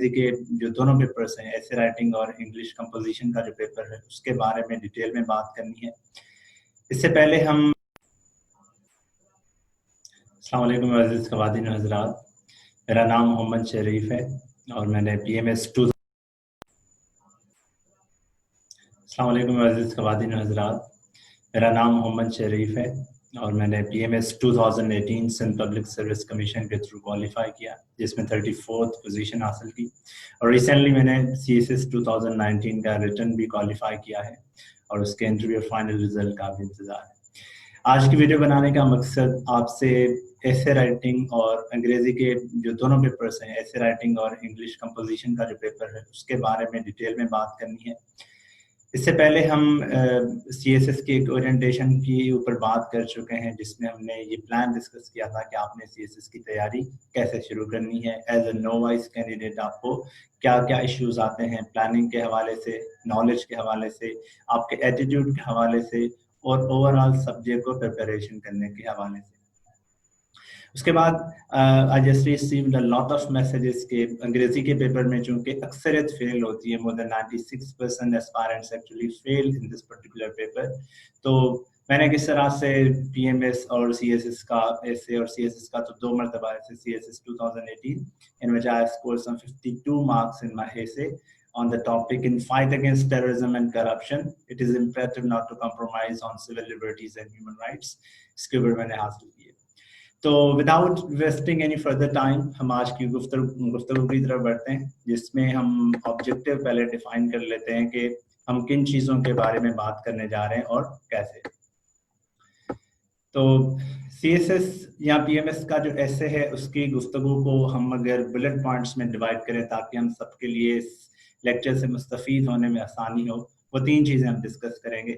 के जो दोनों पेपर्स हैं, ऐसे राइटिंग और इंग्लिश कंपोजिशन का जो पेपर है उसके बारे में डिटेल में बात करनी है। इससे पहले हम अस्सलाम वालेकुम अज़ीज़ ख़वातीन व हज़रात, मेरा नाम मोहम्मद शरीफ है और मैंने PMS 2000 अस्सलाम वालेकुम अज़ीज़ ख़वातीन व हज़रात, मेरा नाम मोहम्मद शरीफ है और मैंने PMS 2018 Sindh public service commission के थ्रू क्वालिफाई किया, जिसमें 34th पोजीशन हासिल की और रिसेंटली मैंने CSS 2019 का रिटर्न भी क्वालिफाई किया है और उसके इंटरव्यू फाइनल रिजल्ट का भी इंतज़ार है। आज की वीडियो बनाने का मकसद आपसे ऐसे राइटिंग और अंग्रेजी के जो दोनों पेपर्स हैं, ऐसे राइटिंग और इंग्लिश कंपोजिशन का जो पेपर है उसके बारे में डिटेल में बात करनी है। इससे पहले हम CSS की एक ओरिएंटेशन के ऊपर बात कर चुके हैं, जिसमें हमने ये प्लान डिस्कस किया था कि आपने CSS की तैयारी कैसे शुरू करनी है। एज ए नोवाइस कैंडिडेट आपको क्या क्या इश्यूज आते हैं प्लानिंग के हवाले से, नॉलेज के हवाले से, आपके एटीट्यूड के हवाले से और ओवरऑल सब्जेक्ट को प्रिपरेशन करने के हवाले से। उसके बाद I just received a lot of messages के अंग्रेजी के पेपर में चूंकि अक्सरियत फेल होती है, more than 96% aspirants actually fail in this particular paper. तो मैंने किस तरह से PMS और CSS का ऐसे और CSS का तो 2 मरतबा ऐसे CSS 2018 in which I scored some 52 marks in my essay on the topic in fight against terrorism and corruption. It is imperative not to compromise on civil liberties and human rights. इसके ऊपर मैंने हासिल किए। तो without wasting any further time हम आज की गुफ्तगू की तरफ बढ़ते हैं, जिसमें हम ऑब्जेक्टिव पहले डिफाइन कर लेते हैं कि हम किन चीज़ों के बारे में बात करने जा रहे हैं और कैसे। तो CSS या PMS का जो ऐसे है उसकी गुफ्तगू को हम अगर बुलेट पॉइंट्स में डिवाइड करें ताकि हम सबके लिए इस लेक्चर से मुस्तफ़ीद होने में आसानी हो, वो 3 चीज़ें हम डिस्कस करेंगे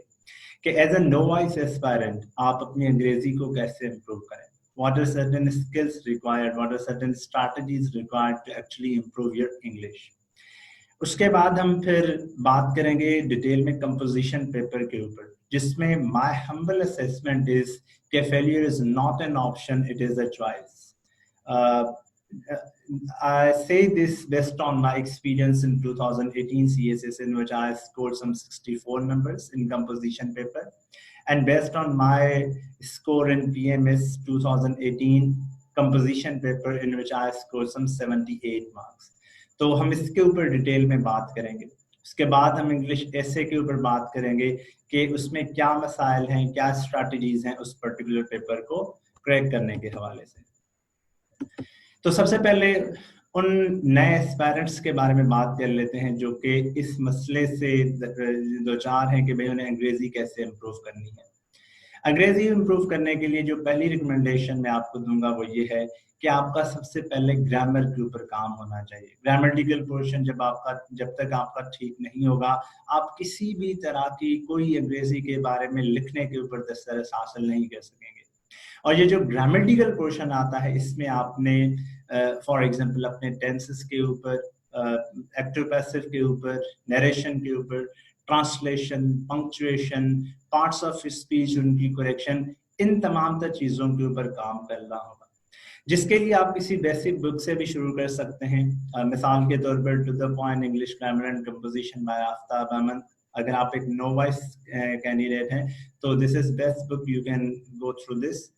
कि एज ए नोवाइस एस्पायरेंट आप अपनी अंग्रेजी को कैसे इम्प्रूव करें। What are certain skills required? What are certain strategies required to actually improve your English? उसके बाद हम फिर बात करेंगे डिटेल में कंपोजिशन पेपर के ऊपर, जिसमें my humble assessment is कि failure is not an option, it is a choice. I say this based on my experience in 2018 CSS, in which I scored some 64 numbers in composition paper. And based on my score in PMS 2018 composition paper, in which I scored some 78 marks. तो हम इसके ऊपर detail में बात करेंगे। उसके बाद हम इंग्लिश ऐसे के ऊपर बात करेंगे कि उसमें क्या मसाइल हैं, क्या स्ट्रैटेजीज हैं उस पर्टिकुलर पेपर को क्रैक करने के हवाले से। तो सबसे पहले उन नए एस्पायरेंट्स के बारे में बात कर लेते हैं जो कि इस मसले से दो चार हैं कि भाई उन्हें अंग्रेजी कैसे इम्प्रूव करनी है। अंग्रेजी इम्प्रूव करने के लिए जो पहली रिकमेंडेशन मैं आपको दूंगा वो ये है कि आपका सबसे पहले ग्रामर के ऊपर काम होना चाहिए। ग्रामेटिकल पोर्शन जब तक आपका ठीक नहीं होगा, आप किसी भी तरह की कोई अंग्रेजी के बारे में लिखने के ऊपर दस्तरस हासिल नहीं कर सकेंगे। और ये जो ग्रामेटिकल पोर्शन आता है, इसमें आपने फॉर एग्जांपल अपने टेंसेस के ऊपर, एक्टिव पैसिव के ऊपर, नरेशन के ऊपर, translation, punctuation, parts of speech, उनकी करेक्शन, इन तमाम तर चीज़ों के ऊपर काम करना होगा, जिसके लिए आप किसी बेसिक बुक से भी शुरू कर सकते हैं। मिसाल के तौर पर to the point English grammar and composition by Aftab Ahmed. अगर आप एक नोवाइस कैंडिडेट हैं तो this is best book, you can go through this.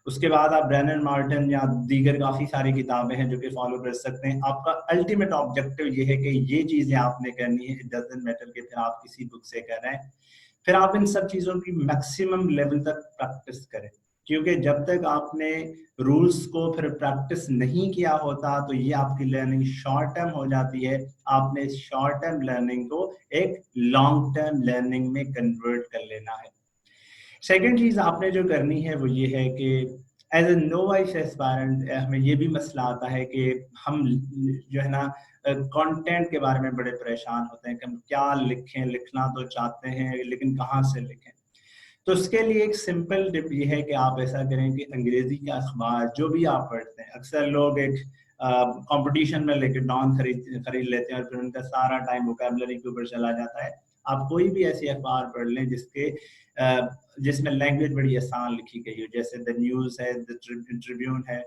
उसके बाद आप ब्रेनन मार्टिन या दीगर काफ़ी सारी किताबें हैं जो कि फॉलो कर सकते हैं। आपका अल्टीमेट ऑब्जेक्टिव ये है कि ये चीज़ें आपने करनी है, इट डजंट मैटर कि फिर आप किसी बुक से कर रहे हैं। फिर आप इन सब चीज़ों की मैक्सिमम लेवल तक प्रैक्टिस करें, क्योंकि जब तक आपने रूल्स को फिर प्रैक्टिस नहीं किया होता तो ये आपकी लर्निंग शॉर्ट टर्म हो जाती है। आपने शॉर्ट टर्म लर्निंग को एक लॉन्ग टर्म लर्निंग में कन्वर्ट कर लेना है। सेकेंड चीज़ आपने जो करनी है वो ये है कि एज ए नोवाइस एस्पायरेंट हमें ये भी मसला आता है कि हम जो है ना कंटेंट के बारे में बड़े परेशान होते हैं कि हम क्या लिखें, लिखना तो चाहते हैं लेकिन कहाँ से लिखें। तो उसके लिए एक सिंपल टिप ये है कि आप ऐसा करें कि अंग्रेजी का अखबार जो भी आप पढ़ते हैं, अक्सर लोग एक कंपटीशन में लेके डॉन खरीद लेते हैं और फिर उनका सारा टाइम वोकैबुलरी के ऊपर चला जाता है। आप कोई भी ऐसी अखबार पढ़ लें जिसमें लैंग्वेज बड़ी आसान लिखी गई हो, जैसे द न्यूज़ है, द ट्रिब्यून है,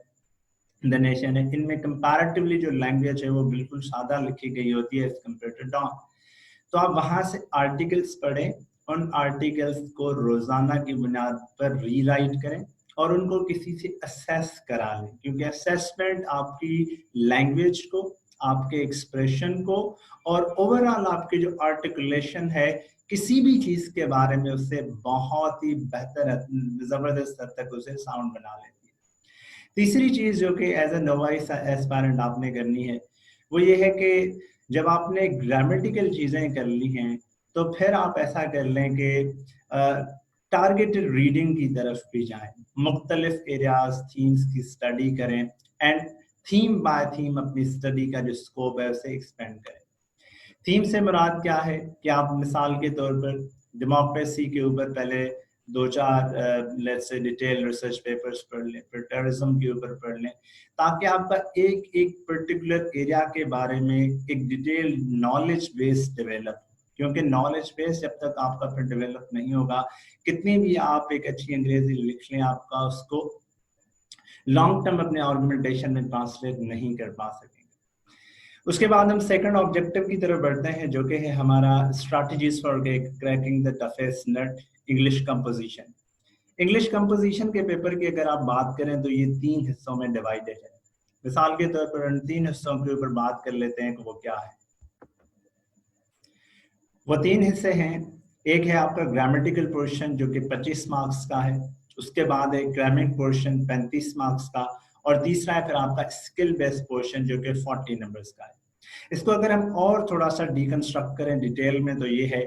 द नेशन है, इनमें कंपैरेटिवली जो लैंग्वेज है वो बिल्कुल सादा लिखी गई होती है एज कम्पेयर टू डॉन। तो आप वहां से आर्टिकल्स पढ़ें, उन आर्टिकल्स को रोजाना की बुनियाद पर रीराइट करें और उनको किसी से असेस करा लें, क्योंकि असेसमेंट आपकी लैंग्वेज को, आपके एक्सप्रेशन को और ओवरऑल आपकी जो आर्टिकुलेशन है किसी भी चीज के बारे में उससे बहुत ही बेहतर जबरदस्त हद तक उसे साउंड बना लेती है। तीसरी चीज जो कि एज ए नोवाइस एस्पायरेंट आपने करनी है वो ये है कि जब आपने ग्रामेटिकल चीजें कर ली हैं तो फिर आप ऐसा कर लें कि टारगेटेड रीडिंग की तरफ भी जाएं, मुख्तलिफ एरियाज थीम्स की स्टडी करें एंड थीम बाय थीम अपनी स्टडी का जो स्कोप है उसे एक्सपेंड करें। थीम से मुराद क्या है कि आप मिसाल के तौर पर डेमोक्रेसी के ऊपर पहले 2-4 let's say detail research papers पढ़ लें, फिर टेररिज्म के ऊपर पढ़ लें, ताकि आपका एक एक पर्टिकुलर एरिया के बारे में एक डिटेल नॉलेज बेस डेवलप, क्योंकि नॉलेज बेस जब तक आपका फिर डेवलप नहीं होगा, कितनी भी आप एक अच्छी अंग्रेजी लिख लें, आपका उसको लॉन्ग टर्म अपने आर्गुमेंटेशन में ट्रांसलेट नहीं कर पा सकेंगे। उसके बाद हम सेकंड ऑब्जेक्टिव की तरफ बढ़ते हैं जो कि है हमारा strategies for cracking the toughest nut, English composition. English composition के पेपर की अगर आप बात करें तो ये 3 हिस्सों में डिवाइडेड है। मिसाल के तौर पर इन 3 हिस्सों के ऊपर बात कर लेते हैं कि वो क्या है। वो 3 हिस्से हैं, एक है आपका ग्रामेटिकल पोर्शन जो कि 25 मार्क्स का है, उसके बाद एक ग्रामिक पोर्शन 35 मार्क्स का, और तीसरा है फिर आपका स्किल बेस्ड पोर्शन जो कि 40 नंबर्स का है। इसको अगर हम और थोड़ा सा डिकंस्ट्रक्ट करें डिटेल में तो ये है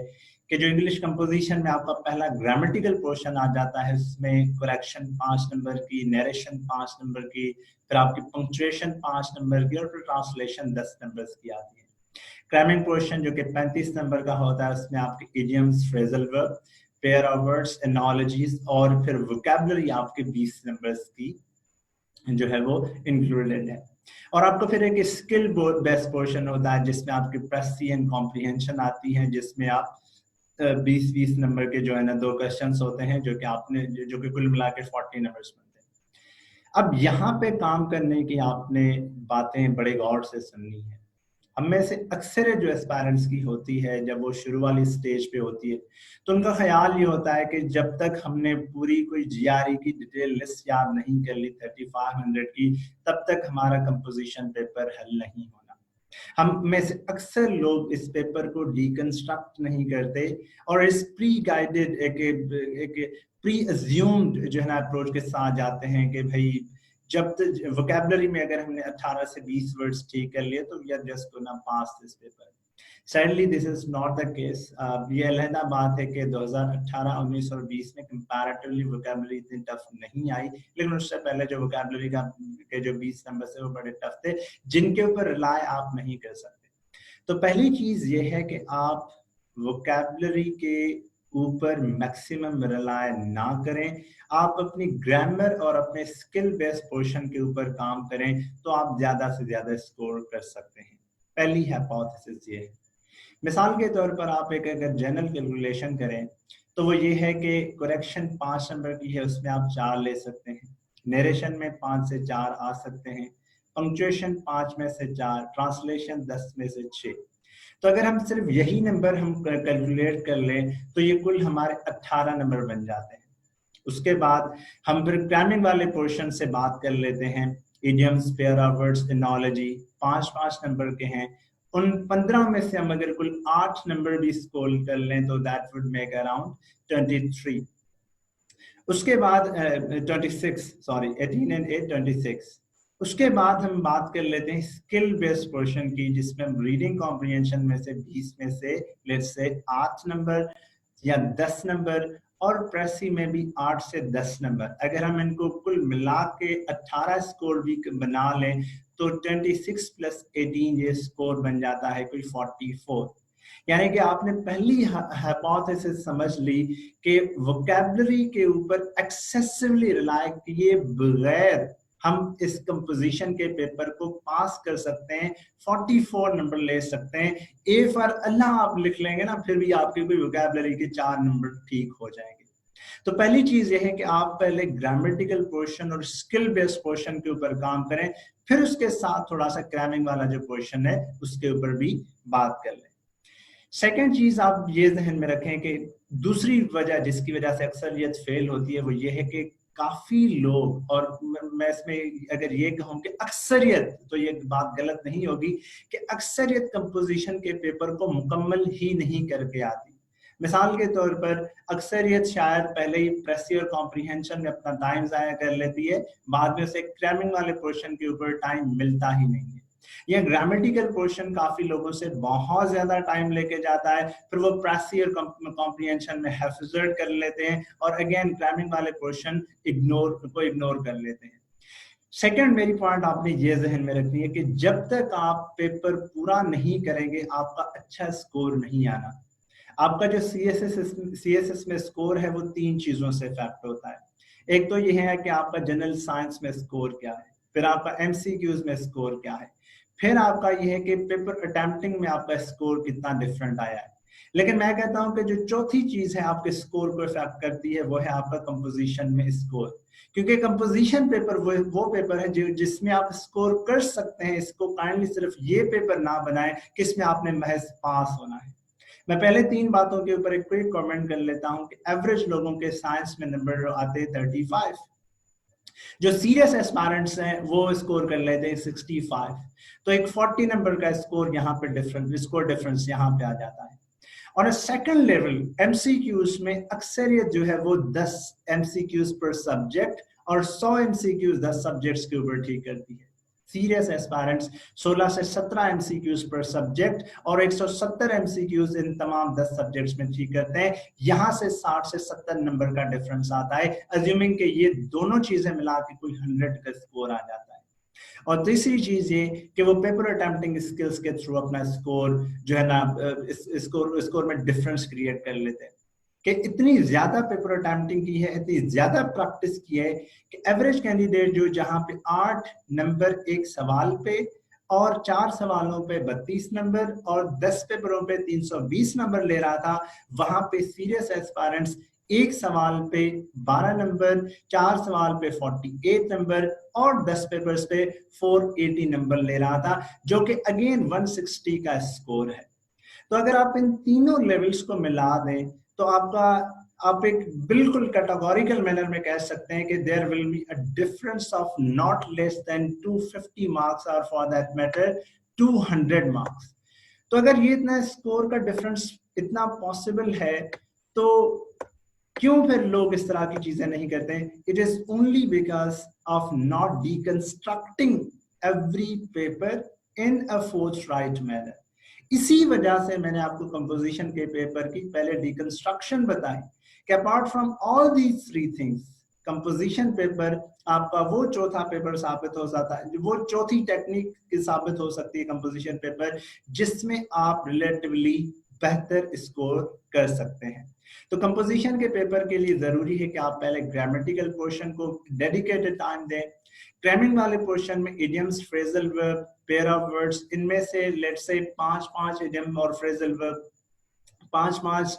कि जो इंग्लिश कंपोजिशन में आपका पहला ग्रामेटिकल पोर्शन आ जाता है, उसमें करेक्शन 5 नंबर की, नरेशन 5 नंबर की, फिर आपकी पंक्चुएशन 5 नंबर की और फिर ट्रांसलेशन 10 नंबर की आती है। ग्रामिक पोर्शन जो कि 35 नंबर का होता है, उसमें आपके idioms, phrasal verb, pair of words, एनोलॉजीज और फिर वोकैबुलरी आपके 20 नंबर्स की जो है वो इंक्लूडेड है। और आपको फिर एक स्किल बेस्ड पोर्शन होता है जिसमें आपकी प्रेसी एंड कॉम्प्रिहेंशन आती है, जिसमें आप 20-20 नंबर के जो है ना 2 क्वेश्चंस होते हैं जो कि आपने जो कि कुल मिला के 40 नंबर्स बनते हैं। अब यहाँ पे काम करने की आपने बातें बड़े गौर से सुननी है। हम में से अक्सर जो एस्पायरेंट्स की होती है जब वो शुरू वाली स्टेज पे होती है तो उनका ख्याल ये होता है कि जब तक हमने पूरी कोई जीआरई की डिटेल लिस्ट याद नहीं कर ली 3500 की, तब तक हमारा कंपोजिशन पेपर हल नहीं होना। हम में से अक्सर लोग इस पेपर को डिकंस्ट्रक्ट नहीं करते और इस प्री गाइडेड एक प्री अज्यूम्ड जो है ना अप्रोच के साथ जाते हैं कि भाई जब तक वोकैबुलरी में अगर हमने 18 से 20 वर्ड्स ठीक कर लिए तो we are just gonna pass this paper. Sadly this is not the case. ये अलहदा बात है कि 2018, 19 और 20 में कंपैरेटिवली वोकैबुलरी इतनी टफ नहीं आई, लेकिन उससे पहले जो वोकैबुलरी के जो 20 नंबर थे वो बड़े टफ थे, जिनके ऊपर रिलाय आप नहीं कर सकते। तो पहली चीज ये है कि आप वोकैबुलरी के ऊपर मैक्सिमम रिलाय ना करें, आप अपनी ग्रामर और अपने स्किल बेस्ड पोर्शन के ऊपर काम करें तो आप ज्यादा से ज्यादा स्कोर कर सकते हैं। पहली हाइपोथेसिस ये है। मिसाल के तौर पर आप एक अगर जनरल कैलकुलेशन करें तो वो ये है कि करेक्शन 5 नंबर की है, उसमें आप 4 ले सकते हैं, नरेशन में 5 से 4 आ सकते हैं, पंक्चुएशन 5 में से 4, ट्रांसलेशन 10 में से 6। तो अगर हम सिर्फ यही नंबर हम कैलकुलेट कर लें तो ये कुल हमारे 18 नंबर बन जाते हैं। उसके बाद हम फिर ग्रामिंग वाले पोर्शन से बात कर लेते हैं, idioms, pair of words, analogy 5-5 number के हैं। उन 15 में से हम अगर कुल 8 नंबर भी स्कोर कर लें तो दैट वुड मेक अराउंड 23। उसके बाद 26, सॉरी 18 एंड 8 26। उसके बाद हम बात कर लेते हैं स्किल बेस्ड पोर्शन की, जिसमें हम रीडिंग कॉम्प्रिहेंशन में से 20 में से लेट्स से 8 नंबर या 10 नंबर और प्रेसी में भी 8 से 10 नंबर, अगर हम इनको कुल मिला के 18 स्कोर भी बना लें तो 26 प्लस 18 ये स्कोर बन जाता है कोई 44। यानी कि आपने पहली हाइपोथेसिस समझ ली कि वोकैबुलरी के ऊपर एक्सेसिवली रिलाय किए बगैर हम इस कंपोजिशन के पेपर को पास कर सकते हैं, 44 नंबर ले सकते हैं। ए फॉर अल्लाह आप लिख लेंगे ना, फिर भी आपके कोई वोकैबुलरी के 4 नंबर ठीक हो जाएंगे। तो पहली चीज ये है कि आप पहले ग्रामेटिकल पोर्शन और स्किल बेस्ड पोर्शन के ऊपर काम करें, फिर उसके साथ थोड़ा सा क्रैमिंग वाला जो पोर्शन है उसके ऊपर भी बात कर लें। सेकेंड चीज आप ये जहन में रखें कि दूसरी वजह जिसकी वजह से अक्सरियत फेल होती है वो ये है कि काफी लोग, और मैं इसमें अगर ये कहूँ कि अक्सरियत, तो ये बात गलत नहीं होगी कि अक्सरियत कंपोजिशन के पेपर को मुकम्मल ही नहीं करके आती। मिसाल के तौर पर अक्सरियत शायद पहले ही प्रेसी और कॉम्प्रीहेंशन में अपना टाइम जाया कर लेती है, बाद में उसे क्रैमिंग वाले पोर्शन के ऊपर टाइम मिलता ही नहीं है। यह ग्रामेटिकल पोर्शन काफी लोगों से बहुत ज्यादा टाइम लेके जाता है, फिर वो प्रेसी और कॉम्प्रीहेंशन में हेफिजर्ड कर लेते हैं और अगेन क्रैमिंग वाले पोर्शन इग्नोर कर लेते हैं। सेकंड मेरी पॉइंट आपने ये जहन में रखनी है कि जब तक आप पेपर पूरा नहीं करेंगे आपका अच्छा स्कोर नहीं आना। आपका जो सीएसएस में स्कोर है वो 3 चीजों से इफेक्ट होता है। एक तो ये है कि आपका जनरल साइंस में स्कोर क्या है, फिर आपका एमसीक्यूज में स्कोर क्या है, फिर आपका ये है कि पेपर अटेम्प्टिंग में आपका स्कोर कितना डिफरेंट आया है। लेकिन मैं कहता हूं कि जो चौथी चीज है आपके स्कोर को इफेक्ट करती है वो है आपका कंपोजिशन में स्कोर, क्योंकि कंपोजिशन पेपर वो पेपर है जिसमें आप स्कोर कर सकते हैं। इसको काइंडली सिर्फ ये पेपर ना बनाएं कि इसमें आपने महज पास होना है। मैं पहले 3 बातों के ऊपर एक क्विक कमेंट कर लेता हूं कि एवरेज लोगों के साइंस में नंबर आते 35, जो सीरियस एस्पायरेंट्स हैं वो स्कोर कर लेते हैं 65, तो एक 40 नंबर का स्कोर यहाँ पे डिफरेंस यहाँ पे आ जाता है। और सेकंड लेवल एमसीक्यूज में अक्सरियत जो है वो 10 एमसीक्यूज पर सब्जेक्ट और 100 एमसीक्यूज 10 सब्जेक्ट्स के ऊपर ठीक करती है। सीरियस एस्पायरेंट्स 16 से 17 एमसीक्यूज पर सब्जेक्ट और 170 एमसीक्यूज इन तमाम 10 सब्जेक्ट्स में ठीक करते हैं। यहां से 60 से 70 नंबर का डिफरेंस आता है, अज्यूमिंग कि ये दोनों चीजें मिला के कोई 100 का स्कोर आ जाता है। और तीसरी चीज ये कि वो पेपर अटेम्प्टिंग स्किल्स के थ्रू अपना स्कोर जो है ना स्कोर में डिफरेंस क्रिएट कर लेते हैं कि इतनी ज्यादा पेपर अटेम्प्टिंग की है, इतनी ज्यादा प्रैक्टिस की है कि एवरेज कैंडिडेट जो जहां पे 8 नंबर एक सवाल पे और 4 सवालों पे 32 नंबर और 10 पेपरों पे 320 नंबर ले रहा था, वहां पे सीरियस एस्पायरेंट्स एक सवाल पे 12 नंबर, 4 सवाल पे 48 नंबर और 10 पेपर्स पे 480 नंबर ले रहा था, जो कि अगेन 160 का स्कोर है। तो अगर आप इन तीनों लेवल्स को मिला दें तो आप एक बिल्कुल कैटेगोरिकल मैनर में कह सकते हैं कि there will be a difference of not less than 250 marks और फॉर दैट मैटर 200 मार्क्स। तो अगर ये इतना स्कोर का डिफरेंस इतना पॉसिबल है तो क्यों फिर लोग इस तरह की चीजें नहीं करते हैं? It is only because of not deconstructing every paper in a forthright manner. इसी वजह से मैंने आपको कंपोजिशन के पेपर की पहले डिकंस्ट्रक्शन बताई कि apart from all these 3 things, composition paper आपका वो चौथा पेपर साबित हो जाता है, वो चौथी टेक्निक की साबित हो सकती है कंपोजिशन पेपर, जिसमें आप रिलेटिवली बेहतर स्कोर कर सकते हैं। तो कंपोजिशन के पेपर के लिए जरूरी है कि आप पहले ग्रामेटिकल पोर्शन को डेडिकेटेड टाइम दें। क्रैमिंग वाले पोर्शन में idioms, phrasal verb, pair of words, इनमें से लेट्स से 5-5 इडियम और फ्रेजल वर्ब, 5-5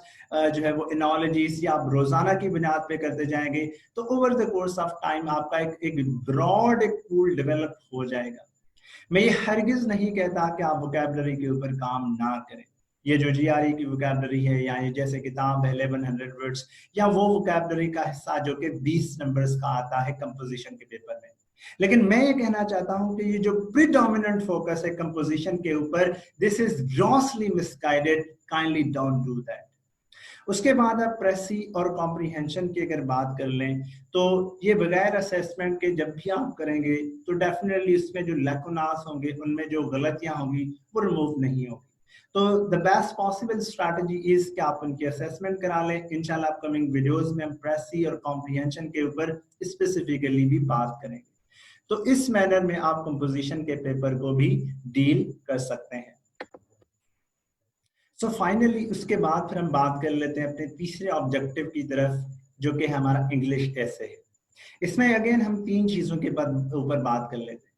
जो है वो एनोलॉजीज या आप रोजाना की बुनियाद पे करते जाएंगे तो over the course of time आपका एक ब्रॉड एक पूल डेवलप हो जाएगा। मैं ये हरगिज नहीं कहता कि आप वोकैबुलरी के ऊपर काम ना करें। ये जो जीआरई की वोकैबुलरी है या ये जैसे किताब है 1100 वर्ड्स, या वो वोकैबुलरी का हिस्सा जो कि 20 नंबर्स का आता है कंपोजिशन के पेपर में, लेकिन मैं ये कहना चाहता हूं कि ये जो प्रीडोमिनेंट फोकस है कंपोजिशन के ऊपर, this is grossly misguided, kindly don't do that. उसके बाद आप प्रेसी और कॉम्प्रीहेंशन की अगर बात कर लें तो ये बगैर असेसमेंट के जब भी आप करेंगे तो डेफिनेटली इसमें जो लैकुनास होंगे, उनमें जो गलतियां होंगी वो रिमूव नहीं होगी। तो the best possible strategy is कि आप उनकी असेसमेंट करा लें। इंशाल्लाह अपकमिंग वीडियोस में हम प्रेसी और कॉम्प्रीहेंशन के ऊपर स्पेसिफिकली भी बात करेंगे। तो इस मैनर में आप कंपोजिशन के पेपर को भी डील कर सकते हैं। सो फाइनली उसके बाद फिर हम बात कर लेते हैं अपने तीसरे ऑब्जेक्टिव की तरफ, जो कि हमारा इंग्लिश एसे है। इसमें अगेन हम 3 चीजों के ऊपर बात कर लेते हैं।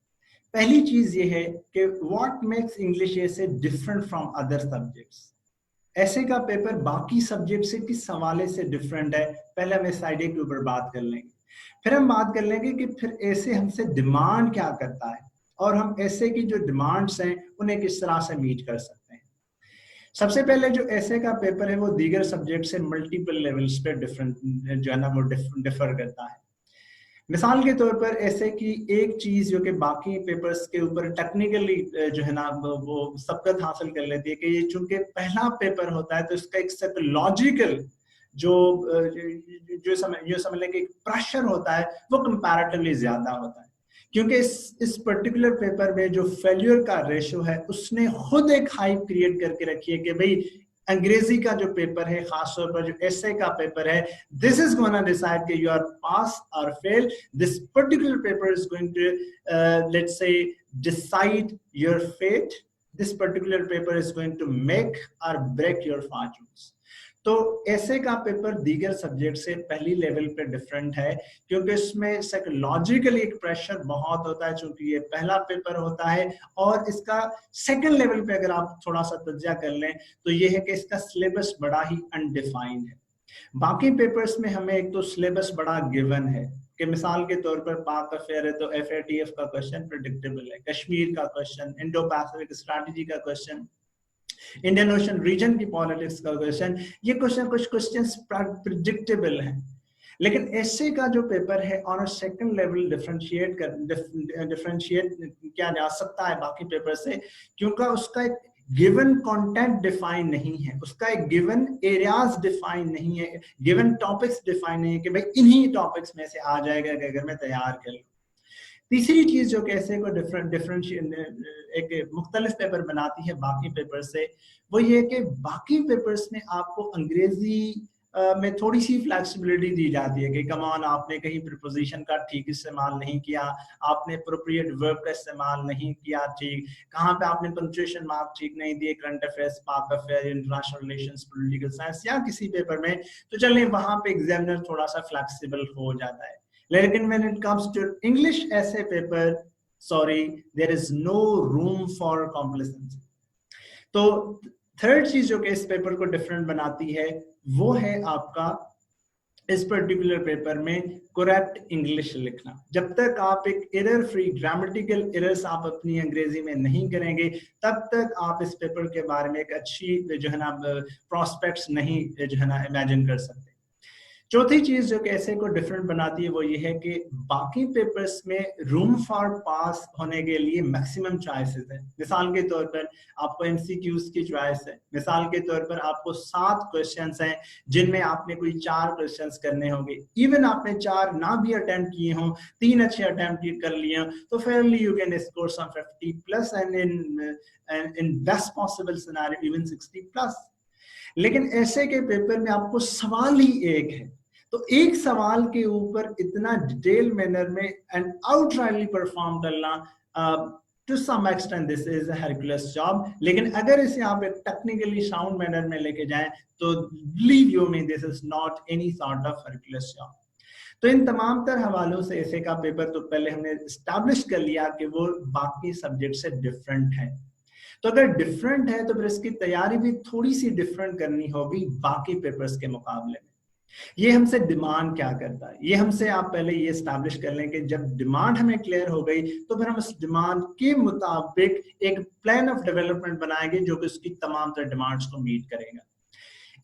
पहली चीज ये है कि what makes English essay different from other subjects. ऐसे का पेपर बाकी सब्जेक्ट से किस हवाले से डिफरेंट है, पहले हम इस आइडिया के ऊपर बात कर लेंगे। फिर हम बात कर लेंगे कि फिर ऐसे हमसे डिमांड क्या करता है और हम ऐसे की जो डिमांड्स हैं उन्हें किस तरह से मीट कर सकते हैं। सबसे पहले जो ऐसे का पेपर है वो दीगर सब्जेक्ट से मल्टीपल लेवल्स पे डिफरेंट जो है ना वो डिफर करता है। मिसाल के तौर पर ऐसे की एक चीज जो कि बाकी पेपर्स के ऊपर टेक्निकली जो है ना वो सबकत हासिल कर लेती है कि ये चूंकि पहला पेपर होता है तो इसका एक साइकोलॉजिकल जो समझ लें कि प्रेशर होता है वो कंपैरेटिवली ज्यादा होता है, क्योंकि इस पर्टिकुलर पेपर में जो फेल्यूर का रेशो है उसने खुद एक हाइप क्रिएट करके रखी है कि भाई अंग्रेजी का जो पेपर है, खासतौर पर जो एसे का पेपर है, दिस इज गोना डिसाइड कि यू आर पास और fail. This particular paper is going to let's say decide your fate. This particular paper is going to make और ब्रेक योर फॉर्च्यून्स। तो ऐसे का पेपर दीगर subject से पहली level पे डिफरेंट है, क्योंकि इसमें साइकोलॉजिकली एक प्रेशर बहुत होता है, चूंकि ये पहला पेपर होता है। और इसका सेकंड लेवल पे अगर आप थोड़ा सा तज्जा कर लें तो ये है कि इसका सिलेबस बड़ा ही अनडिफाइंड है। बाकी पेपर्स में हमें एक तो सिलेबस बड़ा गिवन है कि मिसाल के तौर पर पाक अफेयर है तो FATF का क्वेश्चन प्रेडिक्टेबल है, कश्मीर का क्वेश्चन, इंडो पैसिफिक स्ट्रैटेजी का क्वेश्चन, इंडियन ओशन रीजन की पॉलिटिक्स का क्वेश्चन, ये कुछ क्वेश्चंस प्रेडिक्टेबल हैं। लेकिन ऐसे का जो पेपर है ऑन सेकंड लेवल डिफरेंशिएट किया जा सकता है बाकी पेपर से, क्योंकि उसका एक गिवन कंटेंट डिफाइन नहीं है, उसका एक गिवन एरियाज डिफाइन नहीं है, गिवन टॉपिक्स डिफाइन नहीं है कि भाई इन्हीं टॉपिक्स में से आ जाएगा कि अगर मैं तैयार कर लूं। तीसरी चीज जो कैसे को एक मुख्तलिफ पेपर बनाती है बाकी पेपर से, वो ये कि बाकी पेपर्स में आपको अंग्रेजी में थोड़ी सी फ्लेक्सिबिलिटी दी जाती है कि कमान आपने कहीं प्रीपोजिशन का ठीक इस्तेमाल नहीं किया, आपने अप्रोप्रिएट वर्ब का इस्तेमाल नहीं किया ठीक, कहाँ पे आपने पंक्चुएशन मार्क ठीक नहीं दिए, करंट अफेयर्स, पाक affair, international relations, political science या किसी पेपर में, तो चलिए वहां पे एग्जामिनर थोड़ा सा फ्लेक्सिबल हो जाता है। लेकिन when it comes to English essay paper, sorry, there is no room for complacency. तो थर्ड चीज जो कि इस पेपर को डिफरेंट बनाती है वो है आपका इस पर्टिकुलर पेपर में करेक्ट इंग्लिश लिखना। जब तक आप एक एरर फ्री ग्रामेटिकल एरर्स आप अपनी अंग्रेजी में नहीं करेंगे तब तक आप इस पेपर के बारे में एक अच्छी जो है ना प्रोस्पेक्ट्स नहीं जो है ना इमेजिन कर सकते। चौथी चीज जो कैसे को डिफरेंट बनाती है वो ये है कि बाकी पेपर्स में रूम फॉर पास होने के लिए मैक्सिमम चॉइसेस है। मिसाल के तौर पर आपको MCQs की चॉइस है, मिसाल के तौर पर आपको 7 क्वेश्चंस हैं जिनमें आपने कोई 4 क्वेश्चंस करने होंगे। इवन आपने 4 ना भी अटेम्प्ट किए हों, 3 अच्छे अटेम्प्ट कर लिए हों, तो fairly you can score some 50+ and in best possible scenario even 60+। लेकिन ऐसे के पेपर में आपको सवाल ही एक है, तो एक सवाल के ऊपर इतना डिटेल मैनर में एंड आउटराइटली परफॉर्म करना to some extent this is a Hercules job. लेकिन अगर इसे आप एक टेक्निकली साउंड मैनर में लेके जाएं तो believe you me this is not any sort of Hercules job. तो इन तमाम तर हवालों से ऐसे का पेपर तो पहले हमने एस्टैब्लिश कर लिया कि वो बाकी सब्जेक्ट से डिफरेंट है। तो अगर डिफरेंट है तो फिर इसकी तैयारी भी थोड़ी सी डिफरेंट करनी होगी बाकी पेपर्स के मुकाबले में। ये हमसे डिमांड क्या करता है, ये हमसे आप पहले ये एस्टैब्लिश कर लें कि जब डिमांड हमें क्लियर हो गई तो फिर हम उस डिमांड के मुताबिक एक प्लान ऑफ डेवलपमेंट बनाएंगे जो कि उसकी तमाम तरह डिमांड्स को मीट करेगा।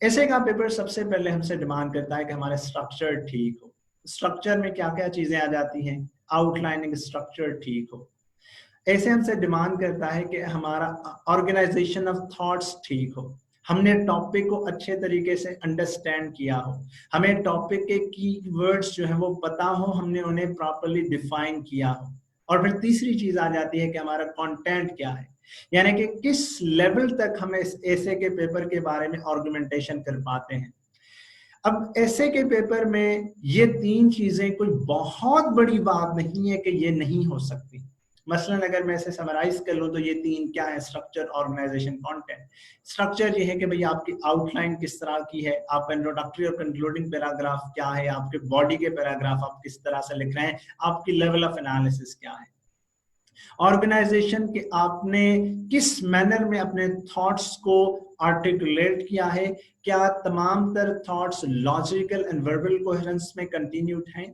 ऐसे का पेपर सबसे पहले हमसे डिमांड करता है कि हमारा स्ट्रक्चर ठीक हो। स्ट्रक्चर में क्या क्या चीजें आ जाती हैं, आउटलाइनिंग स्ट्रक्चर ठीक हो। ऐसे हमसे डिमांड करता है कि हमारा ऑर्गेनाइजेशन ऑफ थॉट्स ठीक हो, हमने टॉपिक को अच्छे तरीके से अंडरस्टैंड किया हो, हमें टॉपिक के कीवर्ड्स जो है वो पता हो, हमने उन्हें प्रॉपर्ली डिफाइन किया हो। और फिर तीसरी चीज आ जाती है कि हमारा कंटेंट क्या है, यानी कि किस लेवल तक हम इस ऐसे के पेपर के बारे में आर्गुमेंटेशन कर पाते हैं। अब ऐसे के पेपर में ये 3 चीजें कोई बहुत बड़ी बात नहीं है कि ये नहीं हो सकती। मसलन अगर मैं इसे समराइज कर लूं तो ये 3 क्या है, स्ट्रक्चर, ऑर्गेनाइजेशन, कंटेंट। स्ट्रक्चर ये है कि भाई आपकी आउटलाइन किस तरह की है, आपका इंट्रोडक्टरी और कंक्लूडिंग पैराग्राफ क्या है, आपके बॉडी के पैराग्राफ आप किस तरह से लिख रहे हैं, आपकी लेवल ऑफ एनालिसिस क्या है। ऑर्गेनाइजेशन के आपने किस मैनर में अपने थॉट्स को आर्टिकुलेट किया है, क्या तमाम तर thoughts logical and verbal coherence में कंटिन्यूड हैं,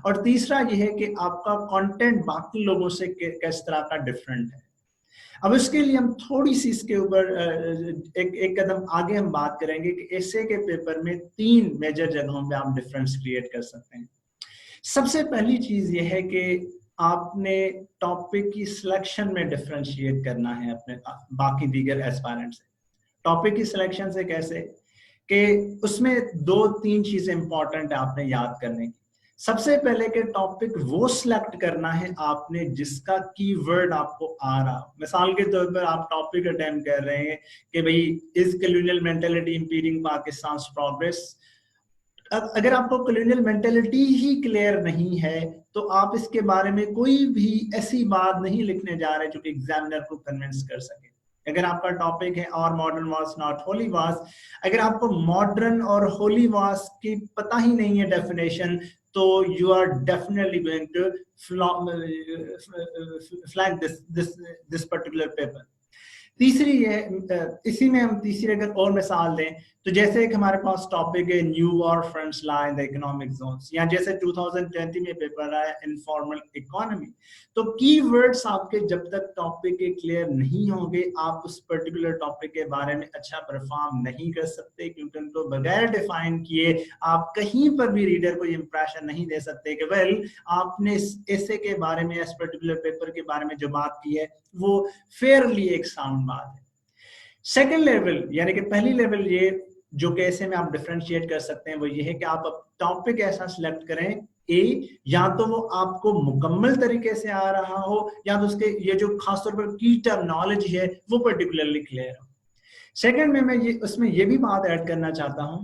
और तीसरा यह है कि आपका कंटेंट बाकी लोगों से किस तरह का डिफरेंट है। अब इसके लिए हम थोड़ी सी इसके ऊपर एक कदम आगे हम बात करेंगे कि एसे के पेपर में 3 मेजर जगहों पे आप डिफरेंस क्रिएट कर सकते हैं। सबसे पहली चीज यह है कि आपने टॉपिक की सिलेक्शन में डिफरेंशिएट करना है अपने बाकी दीगर एस्पायरेंट से। टॉपिक की सिलेक्शन से कैसे कि उसमें 2-3 चीजें इंपॉर्टेंट है आपने याद करने की। सबसे पहले के टॉपिक वो सिलेक्ट करना है आपने जिसका कीवर्ड आपको आ रहा हो। मिसाल के तौर पर आप टॉपिक अटेम्प्ट कर रहे हैं कि भाई is colonial mentality impeding Pakistan progress. अगर आपको कॉलोनियल मेंटालिटी ही क्लियर नहीं है तो आप इसके बारे में कोई भी ऐसी बात नहीं लिखने जा रहे जो कि एग्जामिनर को कन्विंस कर सके। अगर आपका टॉपिक है और modern wars not holy wars, अगर आपको मॉडर्न और होली वॉस की पता ही नहीं है डेफिनेशन, तो you are definitely going to flag this particular paper. तीसरी है, इसी में हम तीसरी अगर और मिसाल दें तो जैसे एक हमारे पास टॉपिक है new war fronts lie in the economic zones, या जैसे 2020 में पेपर आया इनफॉर्मल इकोनॉमी। तो कीवर्ड्स आपके जब तक टॉपिक के क्लियर नहीं होंगे आप उस पर्टिकुलर टॉपिक के बारे में अच्छा परफॉर्म नहीं कर सकते, क्योंकि उनको बगैर डिफाइन किए आप कहीं पर भी रीडर को इंप्रेशन नहीं दे सकते कि वेल आपने ऐसे के बारे में, इस पर्टिकुलर पेपर के बारे में जो बात की है वो फेयरली एक साउंड बात है। सेकेंड लेवल यानी कि पहली लेवल ये जो कैसे में आप डिफरेंशिएट कर सकते हैं वो ये है कि आप टॉपिक ऐसा सिलेक्ट करें या तो वो आपको मुकम्मल तरीके से आ रहा हो या तो उसके ये जो खासतौर पर की टर्मिनोलॉजी है वो पर्टिकुलरली क्लियर हो। सेकंड में मैं उसमें ये भी बात ऐड करना चाहता हूं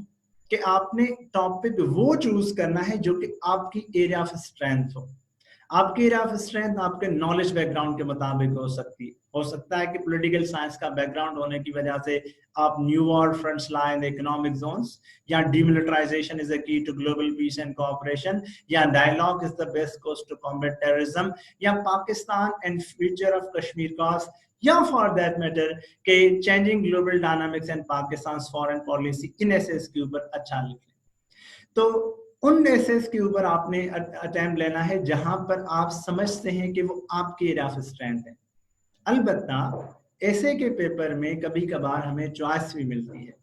कि आपने टॉपिक वो चूज करना है जो कि आपकी एरिया ऑफ स्ट्रेंथ हो। आपकी एरिया ऑफ स्ट्रेंथ आपके नॉलेज बैकग्राउंड के मुताबिक हो सकता है कि पॉलिटिकल साइंस का बैकग्राउंड होने की वजह से आप new war fronts line economic zones, या demilitarisation is a key to global peace and cooperation, या dialogue is the best course to combat terrorism, या Pakistan and future of Kashmir cause, या फॉर दैट मैटर के changing global dynamics and Pakistan foreign policy, in essays के ऊपर अच्छा लिख लें। तो उन एसेस के ऊपर आपने अटेम्प्ट लेना है जहां पर आप समझते हैं कि वो आपके एरिया ऑफ स्ट्रेंथ है। अलबत्ता ऐसे के पेपर में कभी कभार हमें चॉइस भी मिलती है।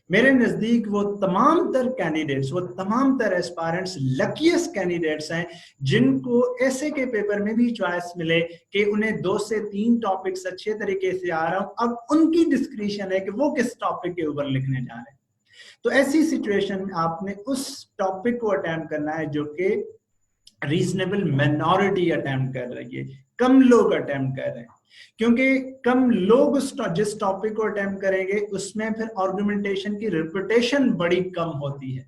मेरे नजदीक वो तमाम तर कैंडिडेट्स, वो तमाम तर एस्पायरेंट्स लकीएस्ट कैंडिडेट्स हैं जिनको ऐसे के पेपर में भी चॉइस मिले कि उन्हें 2 से 3 टॉपिक्स अच्छे तरीके से आ रहा हूं। अब उनकी डिस्क्रिप्शन है कि वो किस टॉपिक के ऊपर लिखने जा रहे हैं। तो ऐसी सिचुएशन में आपने उस टॉपिक को अटेम्प्ट करना है जो कि रीजनेबल माइनॉरिटी अटेम्प्ट कर रही है, कम लोग अटेम्प्ट कर रहे हैं, क्योंकि कम लोग जिस टॉपिक को अटेम्प्ट करेंगे उसमें फिर आर्गुमेंटेशन की रिपीटेशन बड़ी कम होती है।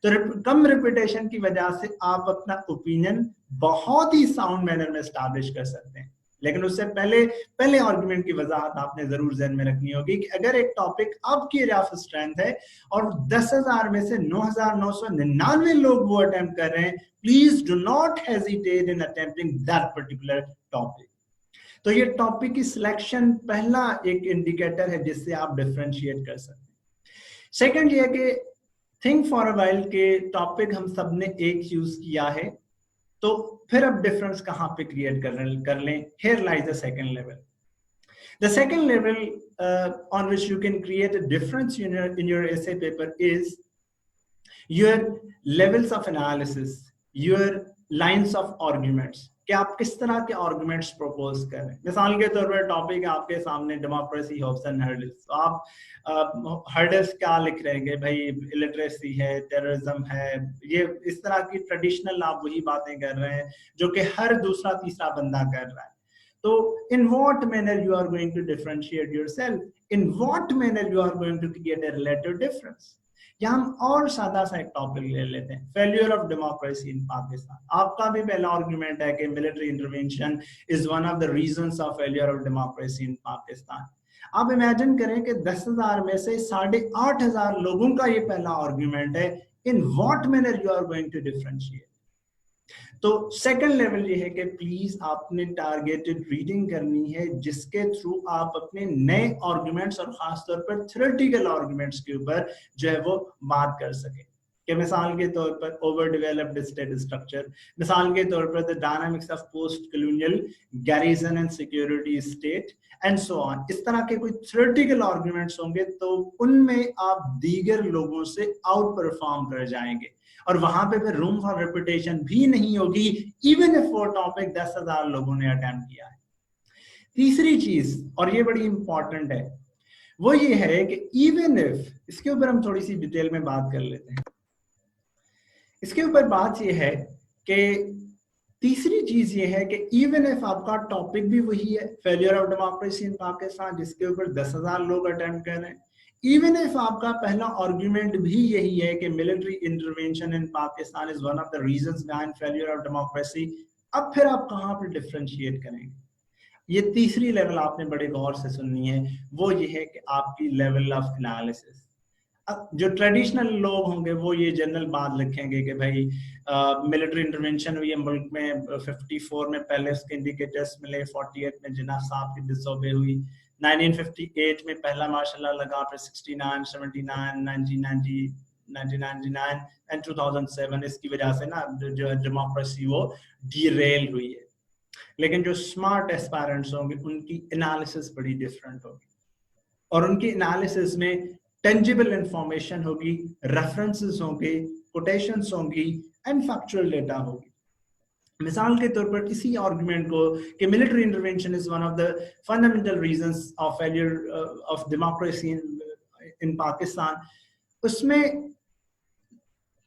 तो कम रिपीटेशन की वजह से आप अपना ओपिनियन बहुत ही साउंड मैनर में एस्टैब्लिश कर सकते हैं। लेकिन उससे पहले आर्गुमेंट की वजाहत आपने जरूर ध्यान में रखनी होगी कि अगर एक टॉपिक आपकी एरिया ऑफ स्ट्रेंथ है और 10,000 में से 9,999 लोग वो अटेम्प्ट कर रहे हैं, please do not hesitate in attempting that particular topic. तो ये टॉपिक की सिलेक्शन पहला एक इंडिकेटर है जिससे आप डिफरेंशिएट कर सकते हैं। सेकंड ये कि थिंक फॉर अ व्हाइल के टॉपिक हम सब ने एक यूज किया है, तो फिर अब डिफरेंस कहां पे क्रिएट कर लें। Here lies the second level. The second level on which you can create a difference in your essay paper is your levels of analysis, your lines of arguments, कि आप किस तरह के आर्गुमेंट्स प्रपोज कर रहे हैं। मिसाल के तौर पर टॉपिक आपके सामने डेमोक्रेसी, होप्स एंड हर्डल्स, तो आप हर्डल्स क्या लिख रहे हैं? भाई इलिटरेसी है, टेररिज्म है, ये इस तरह की ट्रेडिशनल आप वही बातें कर रहे हैं जो कि हर दूसरा तीसरा बंदा कर रहा है। तो in what manner you are going to differentiate yourself, in what manner you are going to create a relative difference। यहाँ हम और सादा सा एक टॉपिक ले लेते हैं, failure of democracy in Pakistan. आपका भी पहला आर्गुमेंट है कि military intervention is one of the reasons of failure of democracy in Pakistan. आप इमेजिन करें कि 10,000 में से 8,500 लोगों का ये पहला आर्गुमेंट है। In what manner you are going to differentiate? तो सेकंड लेवल ये है कि प्लीज आपने टारगेटेड रीडिंग करनी है जिसके थ्रू आप अपने नए आर्गुमेंट्स और खासतौर पर थ्योरेटिकल आर्गुमेंट्स के ऊपर जो है वो बात कर सके। कि मिसाल के तौर पर ओवर डेवलप्ड स्टेट स्ट्रक्चर, मिसाल के तौर पर the dynamics of post colonial garrison and security state and so on. इस तरह के कोई थ्योरेटिकल आर्गुमेंट्स होंगे तो उनमें आप दीगर लोगों से आउट परफॉर्म कर जाएंगे और वहां पे फिर रूम फॉर रेपुटेशन भी नहीं होगी, इवन इफ वो टॉपिक 10,000 लोगों ने अटेम्प्ट किया है। तीसरी चीज, और ये बड़ी इंपॉर्टेंट है, वो ये है कि इवन इफ, इसके ऊपर हम थोड़ी सी डिटेल में बात कर लेते हैं। इसके ऊपर बात ये है कि तीसरी चीज ये है कि इवन इफ आपका टॉपिक भी वही है, failure of democracy in Pakistan, जिसके ऊपर 10,000 लोग अटेम्प्ट कर रहे हैं, इवन इफ आपका पहला आर्गुमेंट भी यही है कि military intervention in Pakistan is one of the reasons behind failure of democracy, अब फिर आप कहां पर डिफरेंशिएट करेंगे? ये तीसरी लेवल आपने बड़े गौर से सुननी है, वो ये है कि आपकी लेवल ऑफ एनालिसिस। अब जो ट्रेडिशनल लोग होंगे वो ये जनरल बात लिखेंगे कि भाई मिलिट्री इंटरवेंशन हुई है मुल्क में, 54 में पहले उसके इंडिकेटर्स मिले, 48 में जिन्ना साहब की डिसओबे हुई, 1958 में पहला मार्शल लॉ लगा, फिर 69, 79, 1990, 1999 एंड 2007, इसकी वजह से ना जो डेमोक्रेसी वो डीरेल हुई है। लेकिन जो स्मार्ट एस्पायरेंट्स होंगे उनकी एनालिसिस बड़ी डिफरेंट होगी और उनकी एनालिसिस में टेंजिबल इंफॉर्मेशन होगी, रेफरेंसेस होंगे, कोटेशंस होंगी एंड फैक्चुअल डेटा होगी। मिसाल के तौर पर इसी आर्गुमेंट को कि military intervention is one of the fundamental reasons of failure of democracy in Pakistan, उसमें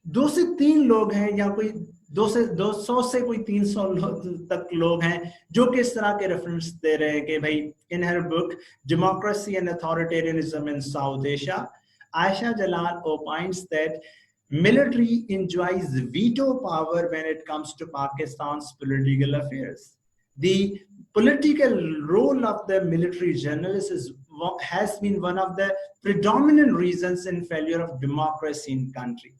2 से 3 लोग हैं या कोई 200 से कोई 300 तक लोग हैं जो कि इस तरह के रेफरेंस दे रहे हैं कि भाई in her book democracy and authoritarianism in South Asia, Ayesha Jalal opines that military enjoys veto power when it comes to Pakistan's political affairs. The political role of the military journalists has been one of the predominant reasons in failure of democracy in country.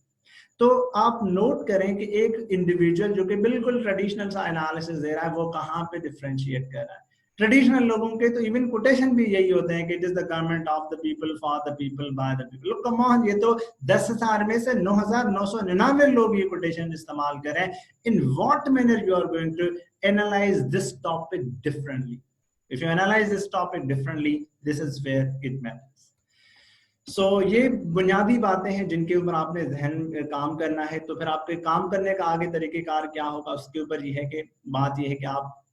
तो आप note करें कि एक individual जो कि बिल्कुल traditional सा analysis दे रहा है वो कहाँ पे डिफरेंशिएट कर रहा है। ट्रेडिशनल लोगों के तो इवन कोटेशन भी यही होते हैं कि it is the government of the people for the people by the people. Come on, ये तो 10,000 में से 9,999 लोग ये कोटेशन इस्तेमाल कर रहे हैं। In what manner you are going to analyse this topic differently? If you analyse this topic differently, this is where it matters. So ये बुनियादी बातें हैं जिनके ऊपर आपने जहन काम करना है। तो फिर आपके काम करने का आगे तरीकेकार क्या होगा, उसके ऊपर ये है कि बात ये है कि आप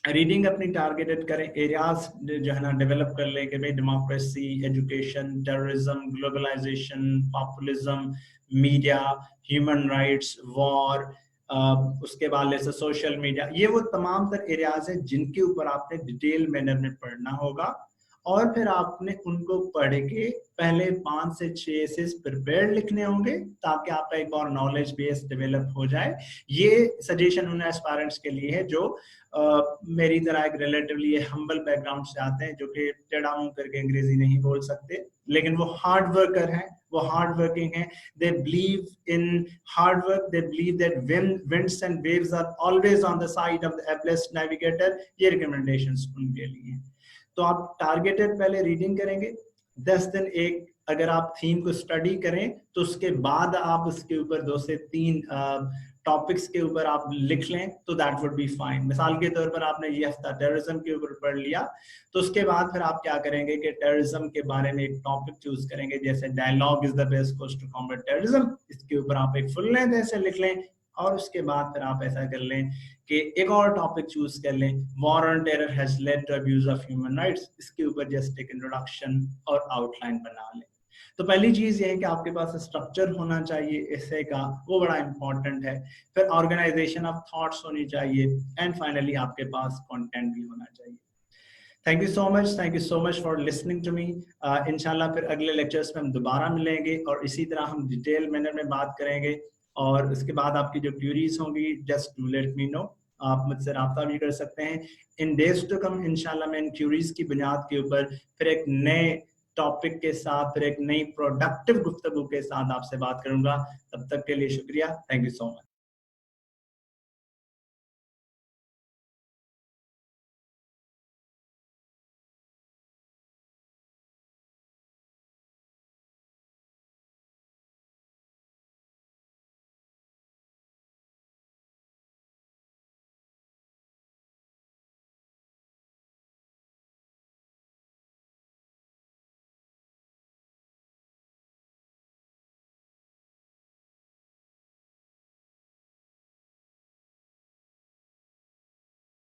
रीडिंग अपनी टारगेटेड करें, एरियाज जो है ना डेवलप कर लें कि भाई democracy, education, terrorism, globalisation, populism, media, human rights, war, उसके बाद से सोशल मीडिया, ये वो तमाम तर एरियाज हैं जिनके ऊपर आपने डिटेल मैनर में पढ़ना होगा और फिर आपने उनको पढ़ के पहले 5 से 6 एसेस प्रिपेयर्ड लिखने होंगे ताकि आपका एक और नॉलेज बेस डेवलप हो जाए। ये सजेशन उन एस्पायरेंट्स के लिए है जो मेरी तरह एक रिलेटिवली हम्बल बैकग्राउंड से आते हैं, जो कि टेढ़ा मुंह करके अंग्रेजी नहीं बोल सकते, लेकिन वो हार्ड वर्कर हैं, वो हार्ड वर्किंग हैं। They believe in hard work, they believe that winds and waves are always on the side of the ableist navigator। ये रिकमेंडेशंस उनके लिए हैं। तो आप टारगेटेड पहले रीडिंग करेंगे 10 दिन, एक अगर आप थीम को स्टडी करें तो उसके बाद आप उसके ऊपर 2 से 3 टॉपिक्स के ऊपर आप लिख लें तो दैट वुड बी फाइन। मिसाल के तौर पर आपने ये हफ्ता टेररिज्म के ऊपर पढ़ लिया तो उसके बाद फिर आप क्या करेंगे कि टेररिज्म के बारे में एक टॉपिक चूज करेंगे, जैसे dialogue is the best course to combat terrorism, इसके ऊपर आप एक फुल लेंथ ऐसे लिख लें और उसके बाद फिर आप ऐसा कर लें कि एक और टॉपिक चूज कर लें, war on terror has led to abuse of human rights, इसके ऊपर जस्ट एक इंट्रोडक्शन और आउटलाइन बना लें। तो पहली चीज ये है कि आपके पास स्ट्रक्चर होना चाहिए एसे का, वो बड़ा इंपॉर्टेंट है। फिर ऑर्गेनाइजेशन ऑफ थॉट्स होनी चाहिए एंड फाइनली आपके पास कंटेंट भी होना चाहिए। Thank you so much for listening to me. इंशाल्लाह फिर अगले लेक्चर्स में हम दोबारा मिलेंगे और इसी तरह हम डिटेल मैनर में बात करेंगे और उसके बाद आपकी जो क्यूरीज होंगी just do let me know, आप मुझसे रब्ता भी कर सकते हैं। इन डेज टू कम इंशाल्लाह मैं इन क्यूरीज की बुनियाद के ऊपर फिर एक नए टॉपिक के साथ, फिर एक नई प्रोडक्टिव गुफ्तगू के साथ आपसे बात करूंगा। तब तक के लिए शुक्रिया, थैंक यू सो मच।